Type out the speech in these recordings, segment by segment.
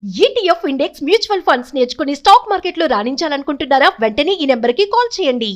ETF index mutual funds నేర్చుకుని stock మార్కెట్లో రాణించాలనుకుంటున్నారా? వెంటనే ఈ నెంబర్కి కాల్ చేయండి.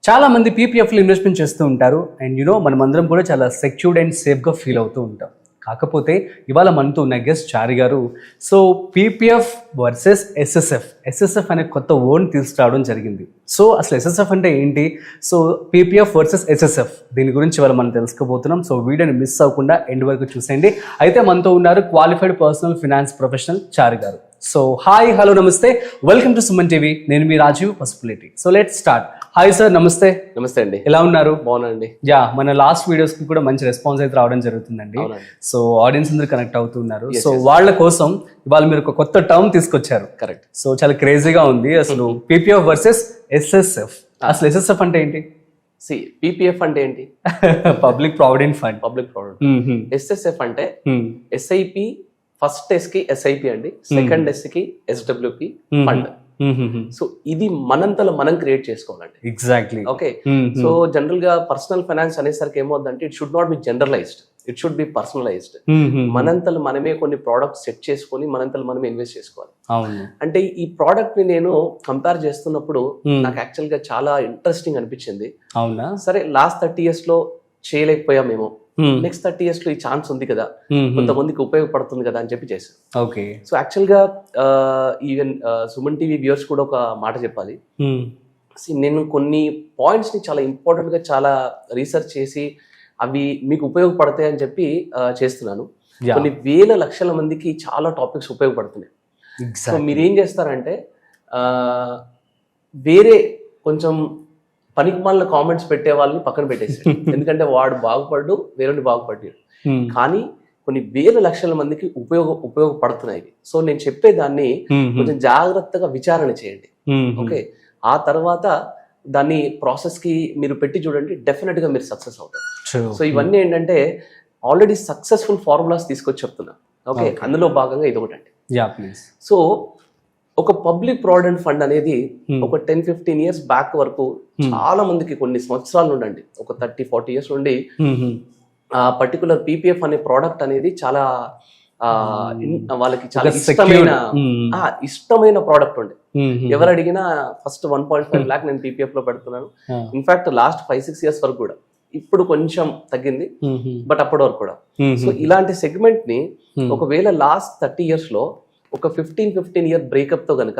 చాలా మంది పీపీఎఫ్లో ఇన్వెస్ట్మెంట్ చేస్తూ ఉంటారు. అండ్ మనమందరం కూడా చాలా సెక్యూర్డ్ అండ్ సేఫ్గా ఫీల్ అవుతూ ఉంటాం. కాకపోతే ఇవాళ మనతో ఉన్న గెస్ట్ చారి garu. So PPF versus SSF అనే కొత్త వర్డ్ తీసుకురావడం జరిగింది. సో అసలు ఎస్ఎస్ఎఫ్ అంటే ఏంటి, సో పీపీఎఫ్ వర్సెస్ ఎస్ఎస్ఎఫ్ దీని గురించి ఇవాళ మనం తెలుసుకోబోతున్నాం. సో వీడియోని మిస్ అవ్వకుండా ఎండ్ వరకు చూసేయండి. అయితే మనతో ఉన్నారు qualified personal finance professional Chari garu. So hi, hello, నమస్తే, వెల్కమ్ టు సుమన్ టీవీ. నేను మీ Rajeev Pasupuleti. So let's start. Hi sir, నమస్తే. నమస్తే అండి, ఎలా ఉన్నారు? బాగున్నాండి. మన లాస్ట్ వీడియోస్ కి కూడా మంచి రెస్పాన్స్ అయితే రావడం జరుగుతుందండి. సో ఆడియన్స్ అందరూ కనెక్ట్ అవుతున్నారు. సో వాళ్ళ కోసం ఇవాళ మీరు ఒక కొత్త టర్మ్ తీసుకొచ్చారు. కరెక్ట్. సో చాలా క్రేజీగా ఉంది. అసలు పీపీఎఫ్ వర్సెస్ ఎస్ఎస్ఎఫ్. అసలు ఎస్ఎస్ఎఫ్ అంటే ఏంటి? పీపీఎఫ్ అంటే ఏంటి? Public provident fund. Public provident. SSF అంటే ఎస్ఐపి. ఫస్ట్ ఎస్ కి ఎస్ఐపి అండి, సెకండ్ ఎస్ కి ఎస్డబ్ల్యూపి ఫండ్. సో ఇది మనంతలో మనం క్రియేట్ చేసుకోవాలండి. ఎగ్జాక్ట్లీ. ఓకే. సో జనరల్ గా పర్సనల్ ఫైనాన్స్ అనేసరికి ఏమవుతుందంటే it should not be generalized, it should be personalized. మనంతలో మనమే కొన్ని ప్రోడక్ట్స్ సెట్ చేసుకొని మనంతలో మనమే ఇన్వెస్ట్ చేసుకోవాలి. అంటే ఈ ప్రోడక్ట్ ని నేను కంపేర్ చేస్తున్నప్పుడు నాకు యాక్చువల్ గా చాలా ఇంట్రెస్టింగ్ అనిపించింది. అవునా? సరే, లాస్ట్ 30 years లో చేయలేకపోయామేమో, నెక్స్ట్ 30 years లో ఈ ఛాన్స్ ఉంది కదా, కొంతమందికి ఉపయోగపడుతుంది కదా అని చెప్పి చేశాను. ఓకే. సో యాక్చువల్ గా ఈవెన్ సుమన్ టీవీ వ్యూవర్స్ కూడా ఒక మాట చెప్పాలి. నేను కొన్ని పాయింట్స్ ని చాలా ఇంపార్టెంట్ గా చాలా రీసెర్చ్ చేసి అవి మీకు ఉపయోగపడతాయి అని చెప్పి చేస్తున్నాను. కొన్ని వేల లక్షల మందికి చాలా టాపిక్స్ ఉపయోగపడుతున్నాయి. సో మీరేం చేస్తారంటే వేరే కొంచెం పనికిమాలిన కామెంట్స్ పెట్టే వాళ్ళని పక్కన పెట్టేసాడు. ఎందుకంటే వాడు బాగుపడ్డు, వేరే బాగుపడ్డాడు. కానీ కొన్ని వేల లక్షల మందికి ఉపయోగపడుతున్నాయి. సో నేను చెప్పేదాన్ని కొంచెం జాగ్రత్తగా విచారణ చేయండి. ఓకే. ఆ తర్వాత దాన్ని ప్రాసెస్ కి మీరు పెట్టి చూడండి, డెఫినెట్ గా మీరు సక్సెస్ అవుతారు. సో ఇవన్నీ ఏంటంటే ఆల్రెడీ సక్సెస్ఫుల్ ఫార్ములాస్ తీసుకొచ్చి చెప్తున్నా. ఓకే. అందులో భాగంగా ఇది ఒకటి అండి. సో ఒక పబ్లిక్ ప్రావిడెంట్ ఫండ్ అనేది ఒక 10-15 years బ్యాక్ వరకు చాలా మందికి, కొన్ని సంవత్సరాల నుండి, ఒక 30-40 years నుండి ఆ పర్టికులర్ పీపీఎఫ్ అనే ప్రోడక్ట్ అనేది చాలా వాళ్ళకి చాలా ఇష్టమైన ప్రోడక్ట్ ఉండే. ఎవరు అడిగినా ఫస్ట్ 1.5 lakh నేను పీపీఎఫ్ లో పెడుతున్నాను. ఇన్ఫాక్ట్ లాస్ట్ 5-6 years వరకు కూడా, ఇప్పుడు కొంచెం తగ్గింది, బట్ అప్పటి వరకు కూడా. సో ఇలాంటి సెగ్మెంట్ ని ఒకవేళ లాస్ట్ 30 years లో ఒక 15 year బ్రేకప్ తో గనక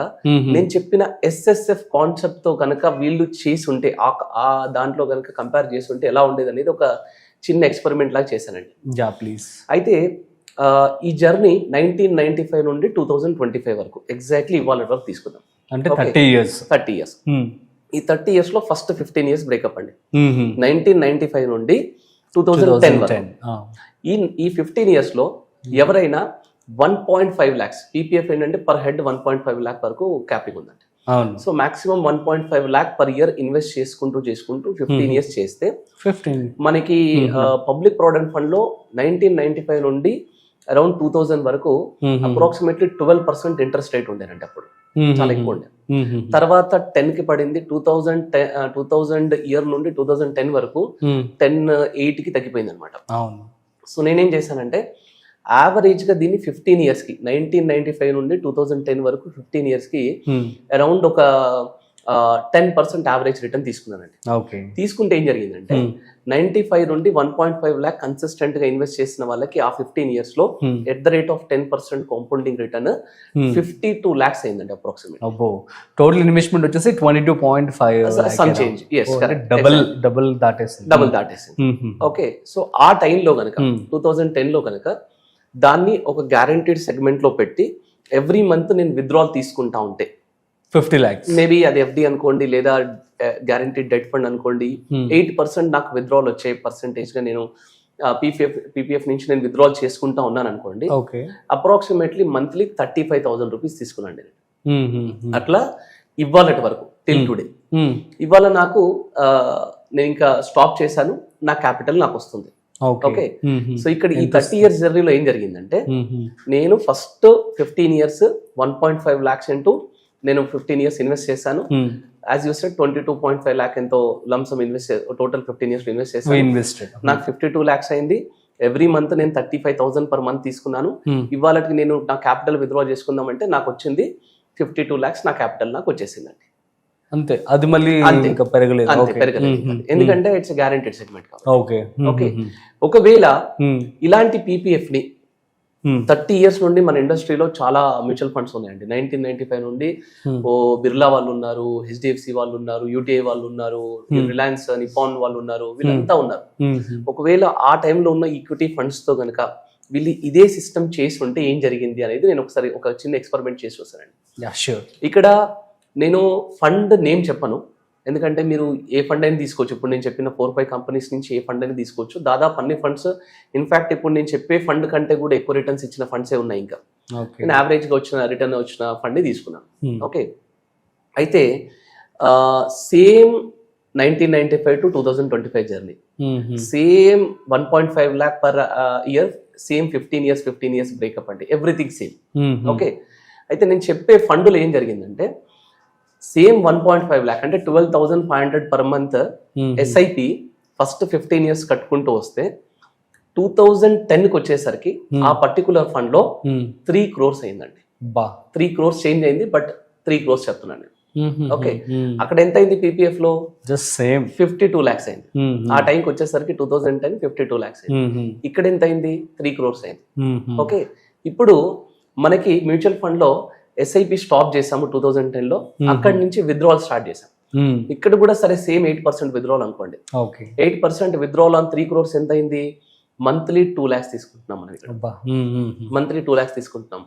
నేను చెప్పిన ఎస్ఎస్ఎఫ్ కాన్సెప్ట్ తో గనక వీళ్ళు చేసి ఉంటే, ఆ దాంట్లో గనక కంపేర్ చేసి ఉంటే ఎలా ఉండేది అనేది ఒక చిన్న ఎక్స్పెరిమెంట్ లాగా చేశానండి. అయితే ఈ జర్నీ 1995 నుండి 2025 వరకు ఎగ్జాక్ట్లీ ఇవాళ వరకు తీసుకుందాం. అంటే 30 years. ఈ 30 years లో ఫస్ట్ 15 years బ్రేకప్ అండి. 1995 నుండి 2010 వరకు. ఈ 15 years లో ఎవరైనా 1.5 lakhs పీపీఎఫ్ ఏంటంటే పర్ హెడ్ 1.5 lakh వరకు క్యాపింగ్ ఉందండి. So maximum 1.5 lakh per year invest చేసుకుంటూ 15 years చేస్తే మనకి పబ్లిక్ ప్రావిడెంట్ ఫండ్ లో 1995 నుండి అరౌండ్ 2000 వరకు అప్రాక్సిమేట్లీ 12% ఇంట్రెస్ట్ రేట్ ఉండేనండి. అప్పుడు చాలా ఎక్కువ ఉండే. తర్వాత 10 కి పడింది. 2000 ఇయర్ నుండి 2010 వరకు 10.8 కి తగ్గిపోయింది అనమాట. సో నేనేం చేశానంటే యావరేజ్ గా దీన్ని 15 years కి 1995 నుండి 2010 వరకు 15 years కి అరౌండ్ ఒక 10% యావరేజ్ రిటర్న్ తీసుకున్నానండి. తీసుకుంటే ఏం జరిగిందంటే 95 నుండి 1.5 lakh కన్సిస్టెంట్ గా ఇన్వెస్ట్ చేసిన వాళ్ళకి ఆ 15 years లో at the rate of 10% compounding return 52 lakhs అయిందండి అప్రాక్సిమేట్. టోటల్ ఇన్వెస్ట్మెంట్ వచ్చేసి 22.5 సమ్ చేంజ్. డబుల్ దాటేసింది. ఓకే. సో ఆ టైంలో కనుక 2010 లో కనుక దాన్ని ఒక గ్యారంటీడ్ సెగ్మెంట్ లో పెట్టి ఎవ్రీ మంత్ నేను విత్డ్రాల్ తీసుకుంటా ఉంటే 50 lakhs, మేబీ అది ఎఫ్డి అనుకోండి లేదా గ్యారంటీడ్ డెట్ ఫండ్ అనుకోండి, 8% నాకు విత్డ్రాల్ వచ్చే పర్సెంటేజ్ గా నేను పీపీఎఫ్ నుంచి నేను విత్డ్రాల్ చేసుకుంటా ఉన్నాను అనుకోండి. Approximately monthly 35,000 rupees తీసుకున్నాండి. అట్లా ఇవ్వాలటి వరకు టిల్ టుడే. ఇవాళ నాకు నేను ఇంకా స్టాప్ చేశాను, నా క్యాపిటల్ నాకు వస్తుంది. ఓకే. సో ఇక్కడ ఈ 30 years జర్నీలో ఏం జరిగిందంటే నేను ఫస్ట్ 15 years 1.5 lakhs ఇంటూ నేను 15 years ఇన్వెస్ట్ చేశాను. యాజ్ యూ సెడ్ 22.5 lakh ఎంతో lump sum invest total 15 years invest చేశాను. నాకు 52 lakhs అయింది. ఎవ్రీ మంత్ నేను 35,000 per month తీసుకున్నాను. ఇవాళకి నేను నా క్యాపిటల్ విత్డ్రా చేసుకుందామంటే నాకు వచ్చింది 52 lakhs. నా క్యాపిటల్ నాకు వచ్చేసిందండి. అంతే, అది మళ్ళీ ఇంకా పెరగలేదు. ఎందుకంటే ఇట్స్ గ్యారెంటెడ్ సెగ్మెంట్ కాబట్టి. ఓకే. ఒకవేళ ఇలాంటి పీపీఎఫ్ ని 30 years నుండి మన ఇండస్ట్రీలో చాలా మ్యూచువల్ ఫండ్స్ ఉన్నాయండి. 1995 నుండి ఓ బిర్లా వాళ్ళు ఉన్నారు, హెచ్డిఎఫ్సి వాళ్ళు ఉన్నారు, యూటీఐ వాళ్ళు ఉన్నారు, రిలయన్స్ నిపాన్ వాళ్ళు ఉన్నారు, వీళ్ళంతా ఉన్నారు. ఒకవేళ ఆ టైంలో ఉన్న ఈక్విటీ ఫండ్స్ తో కనుక వీళ్ళు ఇదే సిస్టమ్ చేసి ఉంటే ఏం జరిగింది అనేది నేను ఒకసారి ఒక చిన్న ఎక్స్పెరిమెంట్ చేసి వస్తానండి. ఇక్కడ నేను ఫండ్ నేమ్ చెప్పను, ఎందుకంటే మీరు ఏ ఫండ్ అయినా తీసుకోవచ్చు. ఇప్పుడు నేను చెప్పిన 4-5 కంపెనీస్ నుంచి ఏ ఫండ్ అయినా తీసుకోవచ్చు. దాదాపు అన్ని ఫండ్స్, ఇన్ఫాక్ట్ ఇప్పుడు నేను చెప్పే ఫండ్ కంటే కూడా ఎక్కువ రిటర్న్స్ ఇచ్చిన ఫండ్సే ఉన్నాయి. ఇంకా నేను యావరేజ్గా వచ్చిన రిటర్న్ వచ్చిన ఫండ్ తీసుకున్నాను. ఓకే, అయితే same 1995 to 2025 journey, same 1.5 lakh per year, same 15 years breakup అండి, ఎవ్రీథింగ్ సేమ్. ఓకే, అయితే నేను చెప్పే ఫండ్లో ఏం జరిగిందంటే సేమ్ 1.5 lakh అంటే 12,500 per month SIP first 15 years కట్టుకుంటూ వస్తే 2010కి వచ్చేసరికి ఆ పర్టికులర్ ఫండ్ లో 3 crores అయిందండి. 3 crores చేంజ్ అయింది, బట్ 3 crores చెప్తున్నాను. ఓకే, అక్కడ ఎంత అయింది పీపీఎఫ్ లో? జస్ట్ సేమ్ 52 lakhs అయింది. ఆ టైంకి వచ్చేసరికి 2010 52 lakhs అయింది. ఇక్కడ ఎంత అయింది? 3 crores అయింది. ఓకే, ఇప్పుడు మనకి మ్యూచువల్ ఫండ్ లో ఎస్ఐపి స్టాప్ చేసాము 2010 లో. అక్కడి నుంచి విత్డ్రావల్ స్టార్ట్ చేసాం. ఇక్కడ కూడా సరే సేమ్ 8% విత్డ్రావల్ అనుకోండి. 8% విత్డ్రావల్ ఆన్ 3 crores ఎంత అయింది? మంత్లీ 2 lakhs తీసుకుంటున్నాం మనం. ఇక్కడ మంత్లీ 2 lakhs తీసుకుంటున్నాం.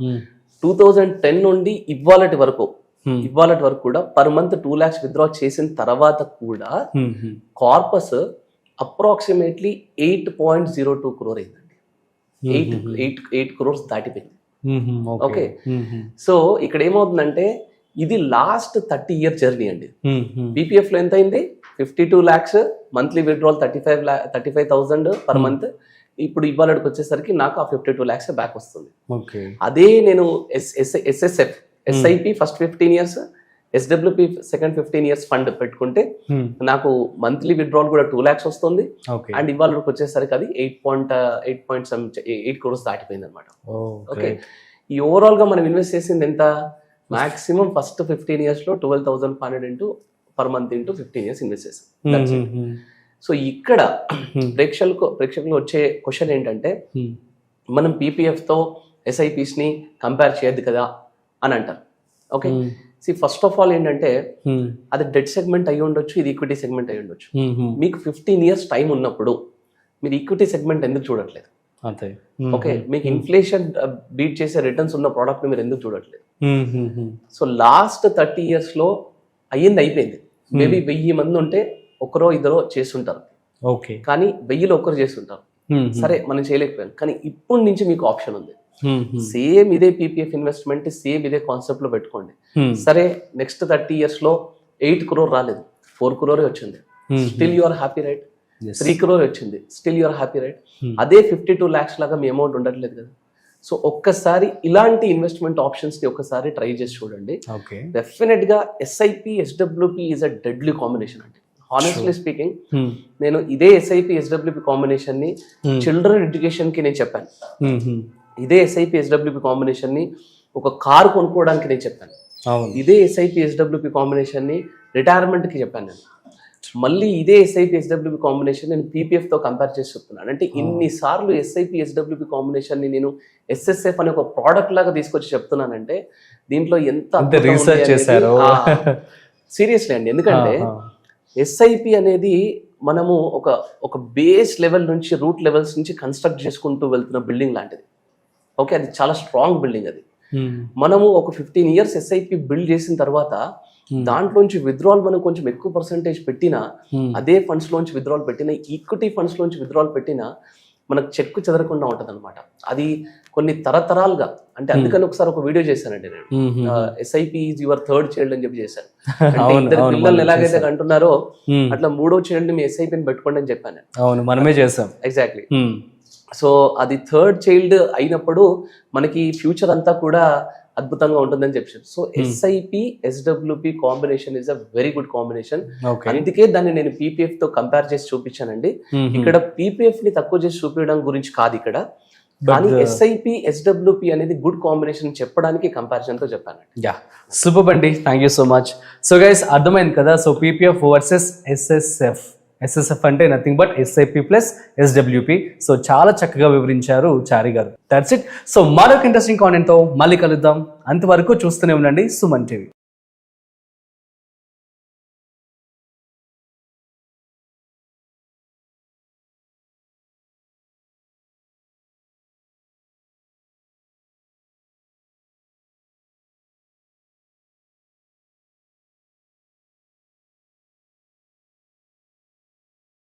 2010 నుండి ఇవాళటి వరకు కూడా పర్ మంత్ 2 lakhs విత్డ్రా చేసిన తర్వాత కూడా కార్పస్ అప్రాక్సిమేట్లీ 8.02 crore అయిందండి. 8 crores దాటిపోయింది. ఓకే, సో ఇక్కడ ఏమవుతుందంటే ఇది లాస్ట్ 30 year జర్నీ అండి. బీపీఎఫ్ లో ఎంత అయింది? 52 lakhs monthly withdrawal 35,000 per month. ఇప్పుడు ఇవాళకి వచ్చేసరికి నాకు ఆ 52 lakhs బ్యాక్ వస్తుంది. అదే నేను SSF SIP first 15 years, SWP second 15 years fund పెట్టుకుంటే నాకు మంత్లీ విత్డ్రావల్ కూడా 2 lakhs వస్తుంది. అండ్ ఇవాళకి వచ్చేసరికి అది 8 crores దాటిపోయింది అనమాట. ఓకే, ఈ ఓవరాల్ గా మనం ఇన్వెస్ట్ చేసింది ఎంత? మాక్సిమం ఫస్ట్ 15 years లో 12,500 per month into 15 years invest చేసాం. సో ఇక్కడ ప్రేక్షకులు వచ్చే క్వశ్చన్ ఏంటంటే మనం పీపీఎఫ్ తో ఎస్ఐపిస్ ని కంపేర్ చేయొద్దు కదా అని అంటారు. ఓకే, ఫస్ట్ ఆఫ్ ఆల్ ఏంటంటే అది డెట్ సెగ్మెంట్ అయి ఉండొచ్చు, ఇది ఈక్విటీ సెగ్మెంట్ అయి ఉండొచ్చు. మీకు 15 years టైం ఉన్నప్పుడు మీరు ఈక్విటీ సెగ్మెంట్ ఎందుకు చూడట్లేదు? ఓకే, మీకు ఇన్ఫ్లేషన్ బీట్ చేసే రిటర్న్స్ ఉన్న ప్రోడక్ట్ మీరు ఎందుకు చూడట్లేదు? సో లాస్ట్ 30 years లో అయిపోయింది. మేబీ 1000 మంది ఉంటే ఒకరో ఇద్దరో చేస్తుంటారు, కానీ 1000లో ఒకరు చేస్తుంటారు. సరే, మనం చేయలేకపోయాం, కానీ ఇప్పటి నుంచి మీకు ఆప్షన్ ఉంది. సేమ్ ఇదే పీపీఎఫ్ ఇన్వెస్ట్మెంట్, సేమ్ ఇదే కాన్సెప్ట్ లో పెట్టుకోండి. సరే, నెక్స్ట్ 30 years లో 8 crore రాలేదు, 4 crore వచ్చింది, still you are happy, right? 3 crore వచ్చింది, still you are happy, right? అదే 52 lakhs లాగా మీ అమౌంట్ ఉండట్లేదు కదా. సో ఒక్కసారి ఇలాంటి ఇన్వెస్ట్మెంట్ ఆప్షన్స్ ని ఒక్కసారి ట్రై చేసి చూడండి. డెఫినెట్ గా SIP SWP is a deadly combination అండి. హానెస్ట్లీ స్పీకింగ్, నేను ఇదే ఎస్ఐపి ఎస్డబ్ల్యూపి కాంబినేషన్ ని చిల్డ్రన్ ఎడ్యుకేషన్ కి నేను చెప్పాను. ఇదే ఎస్ఐపి ఎస్డబ్ల్యూపి కాంబినేషన్ ని ఒక కార్ కొనుక్కోవడానికి నేను చెప్పాను. ఇదే ఎస్ఐపి ఎస్డబ్ల్యూపి కాంబినేషన్ ని రిటైర్మెంట్ కి చెప్పాను నేను. మళ్ళీ ఇదే ఎస్ఐపి ఎస్డబ్ల్యూపి కాంబినేషన్ నేను పీపీఎఫ్ తో కంపేర్ చేసి చెప్తున్నాను. అంటే ఇన్నిసార్లు ఎస్ఐపి ఎస్డబ్ల్యూపి కాంబినేషన్ ని నేను ఎస్ఎస్ఎఫ్ అనే ఒక ప్రోడక్ట్ లాగా తీసుకొచ్చి చెప్తున్నానంటే దీంట్లో ఎంత రీసెర్చ్ చేశారు సీరియస్లీ అండి. ఎందుకంటే ఎస్ఐపి అనేది మనము ఒక బేస్ లెవెల్ నుంచి రూట్ లెవెల్స్ నుంచి కన్స్ట్రక్ట్ చేసుకుంటూ వెళ్తున్న బిల్డింగ్ లాంటిది. ఓకే, అది చాలా స్ట్రాంగ్ బిల్డింగ్. అది మనము ఒక 15 years ఎస్ఐపి బిల్డ్ చేసిన తర్వాత దాంట్లోంచి విత్డ్రావల్ మనం కొంచెం ఎక్కువ పర్సెంటేజ్ పెట్టినా, అదే ఫండ్స్ లోంచి విత్డ్రావల్ పెట్టినా, ఈక్విటీ ఫండ్స్ లోంచి విత్డ్రావల్ పెట్టినా మనకు చెక్కు చెదరకుండా ఉంటది అనమాట. అది కొన్ని తరతరాలుగా, అంటే అందుకని ఒకసారి ఒక వీడియో చేశానండి నేను, SIP is your third child అని చెప్పి చేశాను. అంటే ఇద్దరు పిల్లల్ని ఎలాగైతే అంటున్నారో అట్లా 3వ చైల్డ్ మీ ఎస్ఐపిని పెట్టుకోండి అని చెప్పాను. మనమే చేసాం. ఎగ్జాక్ట్లీ. సో అది థర్డ్ చైల్డ్ అయినప్పుడు మనకి ఫ్యూచర్ అంతా కూడా అద్భుతంగా ఉంటుందని చెప్పారు. So SIP SWP combination is a very good combination. Okay. అందుకే దాన్ని నేను పీపీఎఫ్ తో కంపేర్ చేసి చూపించానండి. ఇక్కడ పీపీఎఫ్ ని తక్కువ చేసి చూపించడం గురించి కాదు ఇక్కడ, కానీ ఎస్ఐపి ఎస్డబ్ల్యూపి అనేది గుడ్ కాంబినేషన్ చెప్పడానికి కంపారిజన్ తో చెప్పానండి. యా, సూపర్ అండి, thank you so much. So guys అర్థమైంది కదా, సో పీపీఎఫ్ వర్సెస్ ఎస్ఎస్ఎఫ్ అంటే nothing but SIP plus SWP. So చాలా చక్కగా వివరించారు చారి గారు. That's it. సో మరొక ఇంట్రెస్టింగ్ కాంటెంట్ తో మళ్ళీ కలుద్దాం. అంతవరకు చూస్తూనే ఉండండి సుమన్ టీవీ.